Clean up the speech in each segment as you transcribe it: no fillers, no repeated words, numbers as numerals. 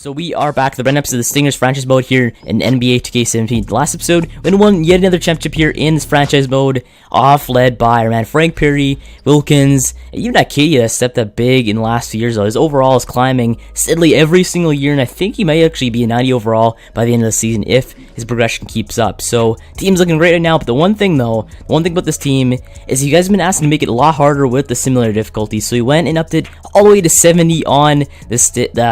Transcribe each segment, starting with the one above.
So we are back to the brand episode of the Stingers franchise mode here in NBA 2K17. The last episode, we won yet another championship here in this franchise mode, led by our man Frank Perry, Wilkins, and even Acadia stepped up big in the last few years. Though his overall is climbing steadily every single year, and I think he might actually be a 90 overall by the end of the season if his progression keeps up. So team's looking great right now. But the one thing about this team is you guys have been asking to make it a lot harder with the simulator difficulty. So we went and upped it all the way to 70 on the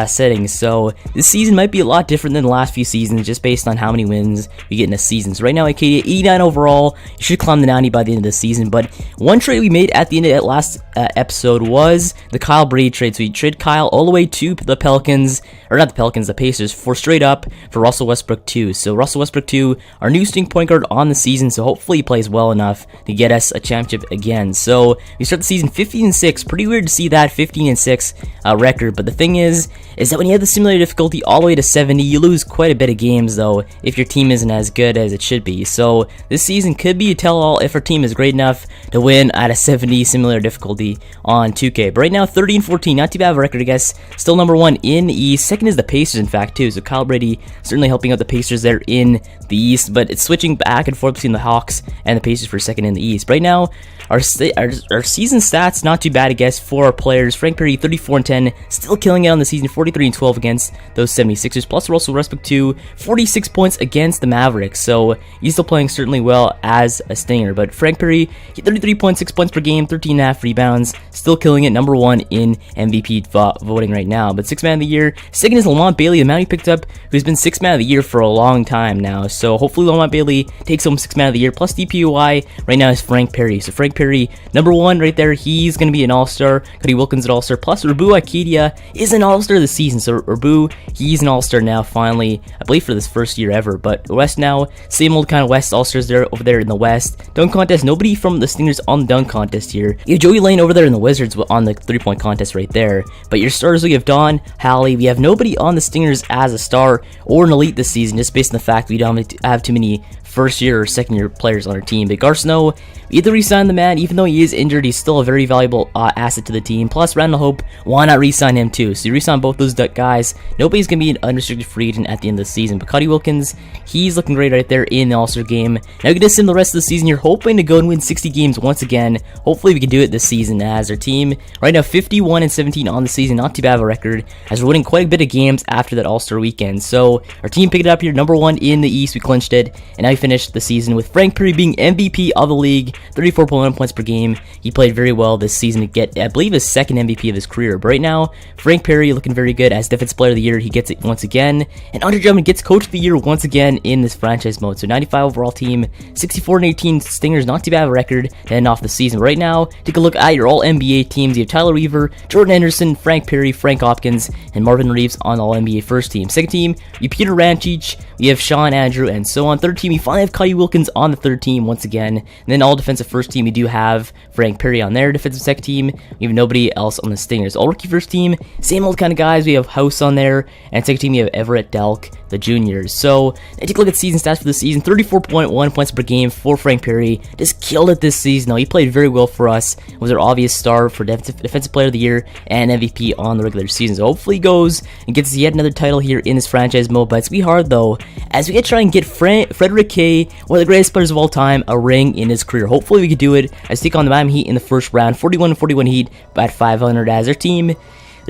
settings. So this season might be a lot different than the last few seasons just based on how many wins we get in a season. So right now, Acadia 89 overall. You should climb the 90 by the end of the season. But one trade we made at the end of that last episode was the Kyle Brady trade. So we traded Kyle all the way to the Pelicans, or not the Pelicans, the Pacers, for straight up for Russell Westbrook 2. So Russell Westbrook 2, our new starting point guard on the season. So hopefully he plays well enough to get us a championship again. So we start the season 15-6. Pretty weird to see that 15-6 record. But the thing is that when you have the simulator difficulty all the way to 70, you lose quite a bit of games though if your team isn't as good as it should be. So this season could be a tell-all if our team is great enough to win at a 70 simulator difficulty on 2K. But right now, 30-14, not too bad of a record, I guess. Still number one in the East. Second is the Pacers, in fact, too. So Kyle Brady certainly helping out the Pacers there in the East, but it's switching back and forth between the Hawks and the Pacers for second in the East. Right now, our season stats, not too bad, I guess, for our players. Frank Perry, 34-10, still killing it on the season, 43-12 against those 76ers, plus Russell Westbrook 2, 46 points against the Mavericks, so he's still playing certainly well as a Stinger. But Frank Perry, 33.6 points per game, 13.5 rebounds, still killing it, number one in MVP voting right now. But 6th man of the year, second is Lamont Bailey, the man he picked up, who's been 6th man of the year for a long time now, so hopefully Lamont Bailey takes home 6th man of the year, plus DPOI right now is Frank Perry. So Frank Perry, number one right there, he's going to be an all-star. Cody Wilkins an all-star, plus Rabu Acadia is an all-star this season. So Rabu, he's an all-star now finally, I believe for this first year ever. But West now, same old kind of West all-stars there over there in the West. Dunk contest, nobody from the Stingers on the dunk contest here. You have Joey Lane over there in the Wizards on the 3-point contest right there. But your stars, we have Don, Hallie, we have nobody on the Stingers as a star or an elite this season, just based on the fact we don't have too many first year or second year players on our team. But Garcino, we either re-sign the man, even though he is injured, he's still a very valuable asset to the team. Plus Randall Hope, why not re-sign him too? So you re-sign both those guys, nobody's gonna be an unrestricted free agent at the end of the season. But Cody Wilkins, he's looking great right there in the All-Star game. Now you get to sim the rest of the season. You're hoping to go and win 60 games once again. Hopefully we can do it this season, as our team right now 51-17 on the season, not too bad of a record, as we're winning quite a bit of games after that All-Star weekend. So our team picked it up here, number one in the East, we clinched it, and now we finished the season with Frank Perry being MVP of the league, 34.1 points per game. He played very well this season to get, I believe, his second MVP of his career. But right now, Frank Perry looking very good as Defensive Player of the Year. He gets it once again, and Andre Drummond gets Coach of the Year once again in this franchise mode. So 95 overall team, 64-18 Stingers, not too bad of a record to end off the season. But right now, take a look at your All-NBA teams. You have Tyler Weaver, Jordan Anderson, Frank Perry, Frank Hopkins, and Marvin Reeves on the All-NBA first team. Second team, you Peter Rancic, you have Sean Andrew, and so on. Third team, you finally have Cody Wilkins on the third team once again. And then all defensive first team, you do have Frank Perry on their defensive second team. You have nobody else on the Stingers. All rookie first team, same old kind of guys. We have House on there, and second team you have Everett, Delk, the juniors. So take a look at season stats for the season. 34.1 points per game for Frank Perry. Just killed it this season though. He played very well for us. Was our obvious star for defensive player of the year and MVP on the regular season. So hopefully he goes and gets yet another title here in this franchise mode. But it's gonna be hard though, as we get to try and get Frederick K, one of the greatest players of all time, a ring in his career. Hopefully we can do it. I take on the Miami Heat in the first round, 41-41 Heat at 500 as their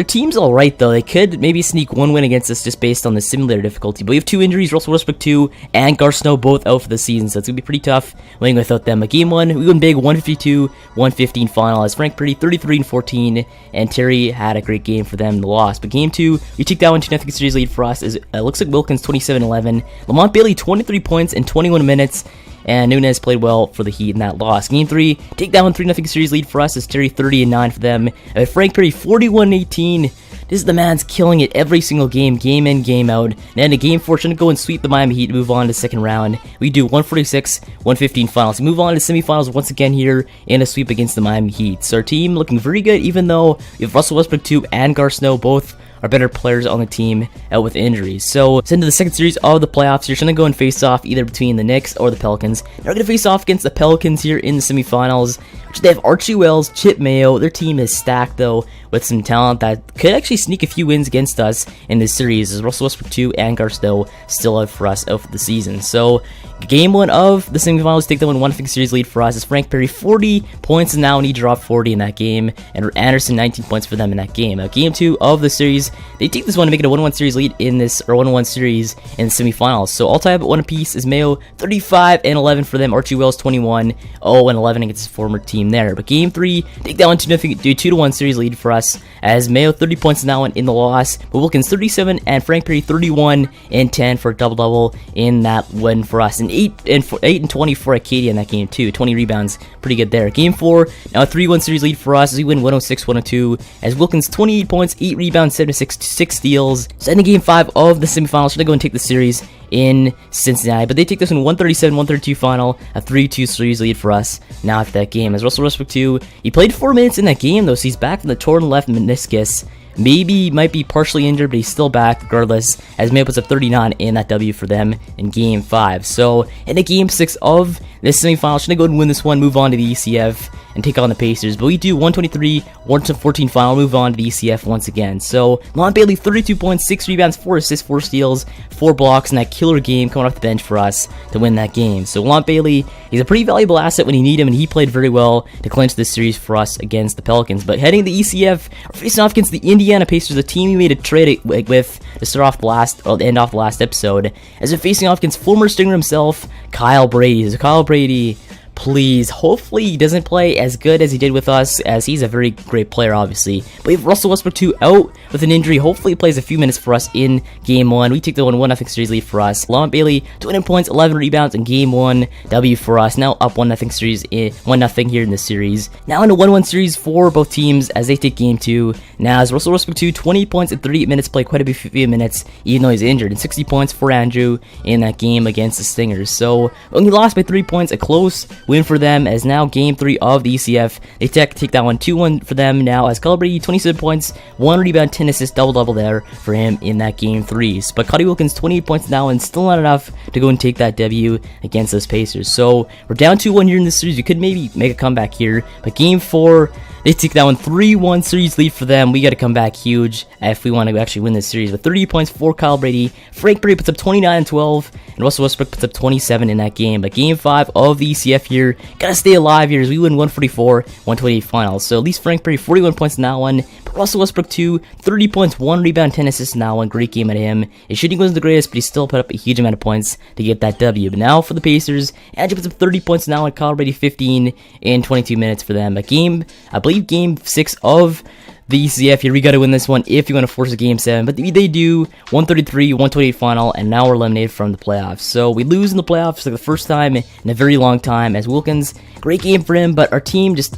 team's alright though. They could maybe sneak one win against us just based on the simulator difficulty. But we have two injuries, Russell Westbrook 2 and Garcino both out for the season, so it's going to be pretty tough winning without them. But game one, we won big, 152-115 final as Frank Perry 33-14, and Terry had a great game for them in the loss. But game two, we took that one 2-0 series lead for us. As it looks like Wilkins 27-11, Lamont Bailey 23 points in 21 minutes, and Nunez played well for the Heat in that loss. Game 3, take that one 3-0 series lead for us as Terry 30-9 for them. Frank Perry 41-18. This is the man's killing it every single game in, game out. And then in game 4, shouldn't go and sweep the Miami Heat, move on to the second round. We do 146-115 finals. We move on to semifinals once again here in a sweep against the Miami Heat. So our team looking very good, even though we have Russell Westbrook 2 and Garcino both are better players on the team out with injuries. So it's into the second series of the playoffs. You're going to go and face off either between the Knicks or the Pelicans. They're going to face off against the Pelicans here in the semifinals, which they have Archie Wells, Chip Mayo. Their team is stacked though, with some talent that could actually sneak a few wins against us in this series, as Russell Westbrook 2 and Garsto still out for us out for the season. So game 1 of the semifinals take the 1-0 series lead for us, as Frank Perry 40 points now, and he dropped 40 in that game, and Anderson 19 points for them in that game. Now game 2 of the series, they take this one to make it a 1-1 series lead in this, or 1-1 series in the semifinals. So all tied at 1 apiece is Mayo 35 and 11 for them, Archie Wells 21, 0 and 11 against his former team there. But game 3, take that one 2-1 series lead for us, as Mayo 30 points in that one in the loss, but Wilkins 37 and Frank Perry 31 and 10 for a double-double in that win for us, and 8 and 20 for Acadia in that game too. 20 rebounds, pretty good there. Game 4, now a 3-1 series lead for us as we win 106-102, as Wilkins 28 points, 8 rebounds, 6 steals. So in the game 5 of the semifinals, should I go and take the series in Cincinnati, but they take this one 137-132 final, a 3-2 series lead for us now after that game. As Russell Westbrook 2, he played 4 minutes in that game though, so he's back from the torn left meniscus. Maybe might be partially injured, but he's still back regardless, as Mayo puts up 39 in that W for them in game 5. So in the game 6 of this semifinal, should I go and win this one, move on to the ECF and take on the Pacers, but we do 123-114 final, move on to the ECF once again. So Lon Bailey 32 points, 6 rebounds, 4 assists, 4 steals, 4 blocks in that killer game coming off the bench for us to win that game. So Lon Bailey, he's a pretty valuable asset when you need him, and he played very well to clinch this series for us against the Pelicans. But heading to the ECF, we're facing off against the Indiana Pacers, a team we made a trade with to start off the end off the last episode, as we're facing off against former Stinger himself, Kyle Brady. So Kyle Brady, please, hopefully he doesn't play as good as he did with us, as he's a very great player obviously. But we have Russell Westbrook 2 out with an injury. Hopefully he plays a few minutes for us in game 1. We take the 1-0 series lead for us. Lon Bailey 20 points, 11 rebounds in game 1, W for us. Now up 1-0 series, 1-0 here in this series. Now in a 1-1 series for both teams as they take game 2. Now as Russell Westbrook 2, 20 points in 38 minutes, played quite a few minutes even though he's injured, and 60 points for Andrew in that game against the Stingers. So only lost by 3 points, a close win for them, as now game 3 of the ECF, they take that one 2-1 for them now, as Kyle Brady 27 points, 1 rebound, 10 assists, double-double there for him in that game 3. But Cuddy Wilkins 28 points now, and still not enough to go and take that W against those Pacers. So we're down 2-1 here in this series. We could maybe make a comeback here, but game 4, they take that one 3-1 series lead for them. We got to come back huge if we want to actually win this series. With 30 points for Kyle Brady, Frank Perry puts up 29 and 12, and Russell Westbrook puts up 27 in that game. But game 5 of the ECF here, gotta stay alive here as we win 144-128 finals. So at least Frank Perry 41 points in that one. But Russell Westbrook 2, 30 points, 1 rebound, 10 assists in that one. Great game at him. His shooting wasn't the greatest, but he still put up a huge amount of points to get that W. But now for the Pacers, Andrew puts up 30 points now, and Kyle Brady 15 in 22 minutes for them. But I believe game 6 of the ECF here, we got to win this one if you want to force a game 7, but they do 133-128 final, and now we're eliminated from the playoffs. So we lose in the playoffs for the first time in a very long time, as Wilkins, great game for him, but our team just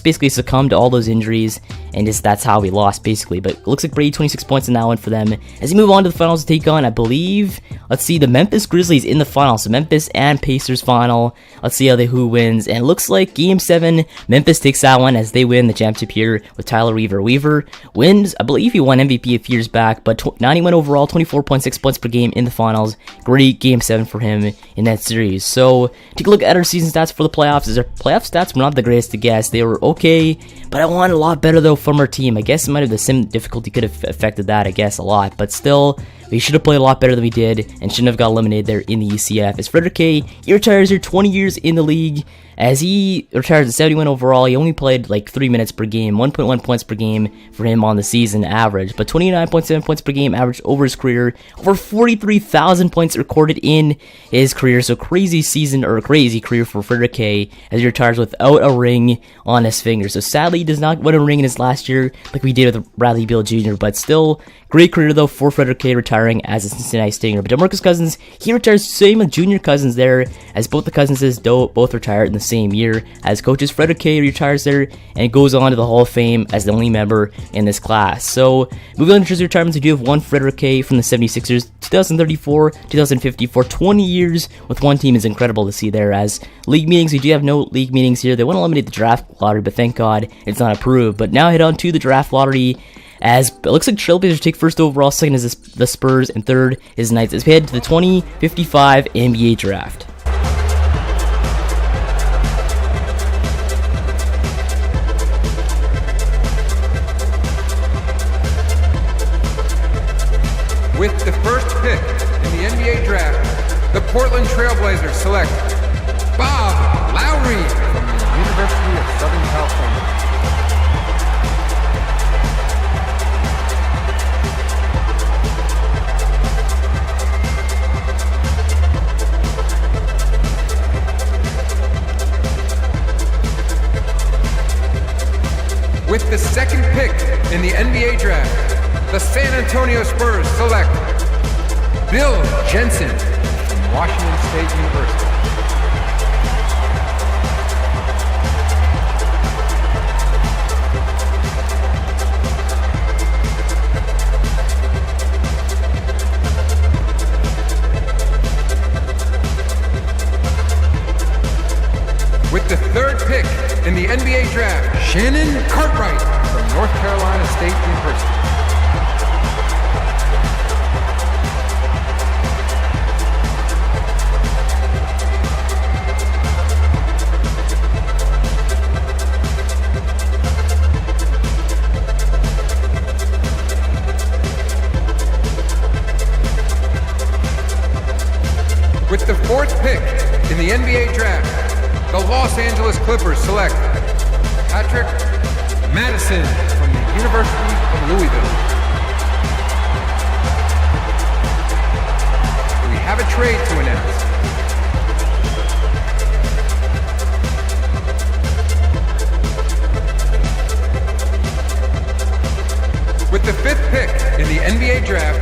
basically succumbed to all those injuries, and that's how we lost basically. But it looks like Brady 26 points in that one for them as we move on to the finals to take on, I believe, let's see, the Memphis Grizzlies in the final. So Memphis and Pacers final. Let's see who wins, and it looks like game 7, Memphis takes that one as they win the championship here with Tyler Weaver. Weaver wins, I believe he won MVP a few years back, but 91 overall, 24.6 points per game in the finals. Great game 7 for him in that series. So take a look at our season stats for the playoffs. Our playoff stats were not the greatest to guess. They were okay, but I wanted a lot better though from our team. I guess it might have, the sim difficulty could have affected that, I guess, a lot, but still, we should have played a lot better than we did and shouldn't have got eliminated there in the ECF. As Frederick K, he retires here, 20 years in the league. As he retires at 71 overall, he only played like 3 minutes per game, 1.1 points per game for him on the season average, but 29.7 points per game average over his career, over 43,000 points recorded in his career. So crazy season, or crazy career for Frederick K, as he retires without a ring on his finger. So sadly, he does not win a ring in his last year like we did with Bradley Beal Jr., but still, great career though for Frederick K, retiring as a Cincinnati Stinger. But DeMarcus Cousins, he retires same with Junior Cousins there, as both the Cousinses both retired in the same year as coaches. Frederick K retires there and goes on to the Hall of Fame as the only member in this class. So moving on to jersey retirements, we do have one Frederick K from the 76ers, 2034, 2054, 20 years with one team is incredible to see there. As league meetings, we do have no league meetings here. They want to eliminate the draft lottery, but thank God it's not approved. But now head on to the draft lottery, as it looks like Trailblazers take first overall, second is the Spurs, and third is Knights. As we head to the 2055 NBA draft. the first pick in the NBA draft, the Portland Trailblazers select Bob LOWRY from the University of Southern California. With the second pick in the NBA draft, the San Antonio Spurs select Bill JENSEN from Washington State University. With the third pick in the NBA draft, SHANNON from North Carolina State University. With the fourth pick in the NBA draft, the Los Angeles Clippers select Patrick Madison from the University of Louisville. We have a trade to announce. With the fifth pick in the NBA draft,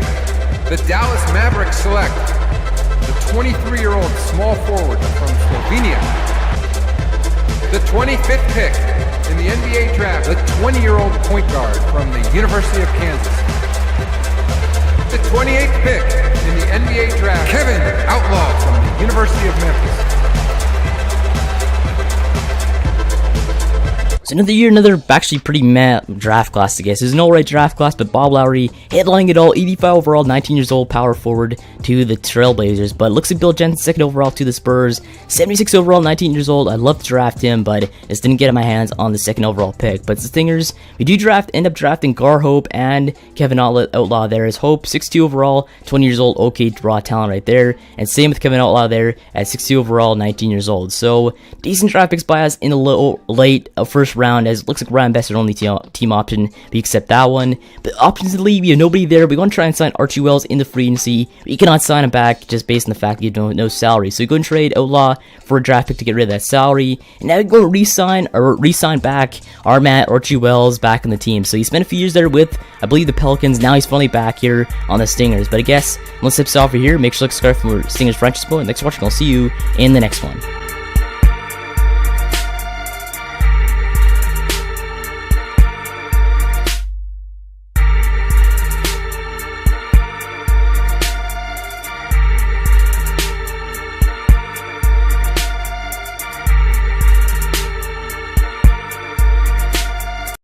the Dallas Mavericks select the 23-year-old small forward from Slovenia. The 25th pick in the NBA draft, the 20-year-old point guard from the University of Kansas. The 28th pick in the NBA draft, Kevin Outlaw from the University of Memphis. So another year, another actually pretty meh draft class, I guess. There's no right draft class, but Bob LOWRY headlining it all. 85 overall, 19 years old, power forward to the Trailblazers. But it looks like Bill JENSEN, second overall to the Spurs. 76 overall, 19 years old. I'd love to draft him, but just didn't get in my hands on the second overall pick. But the Stingers, we do end up drafting Gar Hope and Kevin Outlaw there. As Hope, 62 overall, 20 years old. Okay, raw talent right there. And same with Kevin Outlaw there at 62 overall, 19 years old. So decent draft picks by us in the late first round, as it looks like Ryan Best only team option. We accept that one. But options to leave, we have nobody there. We want to try and sign Archie Wells in the free agency. We cannot sign him back just based on the fact that you have no salary. So we go and trade Outlaw for a draft pick to get rid of that salary. And now we go re-sign back our man Archie Wells back in the team. So he spent a few years there with, I believe, the Pelicans. Now he's finally back here on the Stingers. But I guess let's step off here. Make sure to subscribe for more Stingers franchise mode. Thanks for watching. I'll see you in the next one.